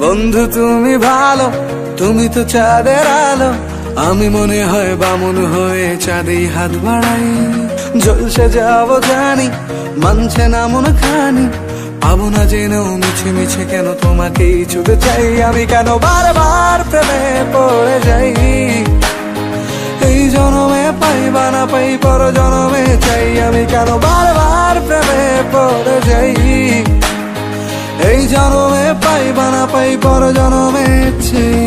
বন্ধু তুমি ভালো, তুমি তো চাঁদের আলো, আমি মনে হয় বামন হয়ে চাঁদেই হাত বাড়াই। জলসে যাবো জানি, মানছে না মন খানি, পাবো না জেনেও মিছে মিছে কেন তোমাকেই ছুতে চাই। আমি কেন বারবার প্রেমে পড়ে যাই, এই জনমে পাই বা না পাই পর জনমে চাই। আমি কেন বারবার প্রেমে পড়ে যাই, এই জনমে পাই বা না পাই পর জনমে চাই।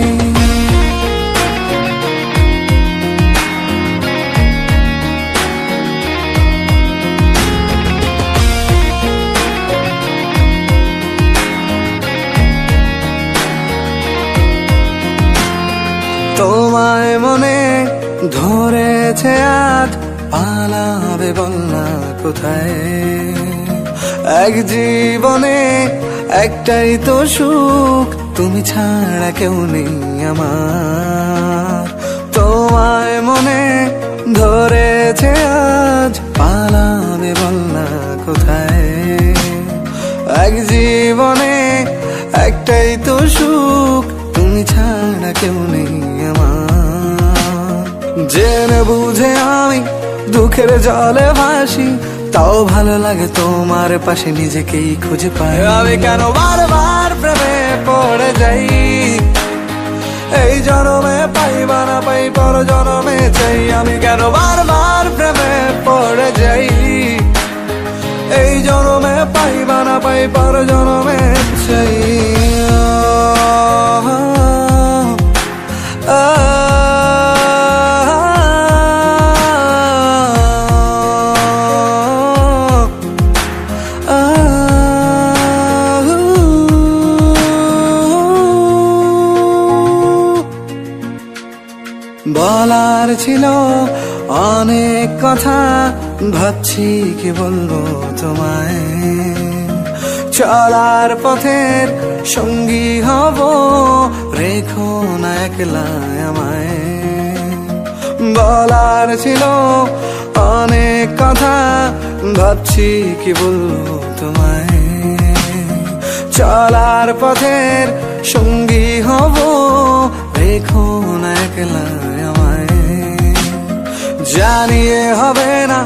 তোমায় মনে ধরেছে আজ, পালাবে বল না কোথায়। এক জীবনে একটাই তো সুখ, তুমি ছাড়া কেউ নেই আমার। তোমায় মনে ধরেছে আজ, পালাবে বল না কোথায়। এক জীবনে একটাই তো সুখ, তুমি ছাড়া কেউ নেই আমার। জেনে বুঝে আমি দুঃখের জলে ভাসি, তাও ভালো লাগে তোমার পাশে নিজেকেই খুঁজে পাই। আমি কেন বারবার প্রেমে পড়ে যাই, এই জনমে পাই বা না পাই পর জনমে চাই। আমি কেন বারবার প্রেমে পড়ে যাই, এই জনমে পাই বা না পাই পর জনমে চাই। বলার ছিল অনেক কথা, ভাবছি কি বলবো তোমায়। চলার পথের সঙ্গী হব, রেখো না একলা আমায়। বলার ছিল অনেক কথা, ভাবছি কি বলবো তোমায়। চলার পথের সঙ্গী হব, রেখো না একলা আমায়। জানিয়ে হবে না,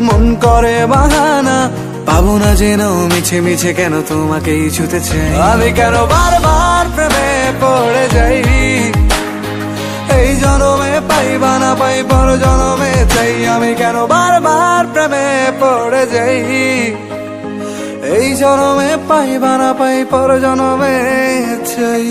মন করে বাহানা, পাবো না জেনেও মিছে মিছে কেন তোমাকেই ছুতে চাই। আমি কেন বারবার প্রেমে পড়ে যাই, এই জনমে পাই বা না পাই পর জনমে চাই। আমি কেন বারবার প্রেমে পড়ে যাই, এই জনমে পাই বা না পাই পর জনমে চাই।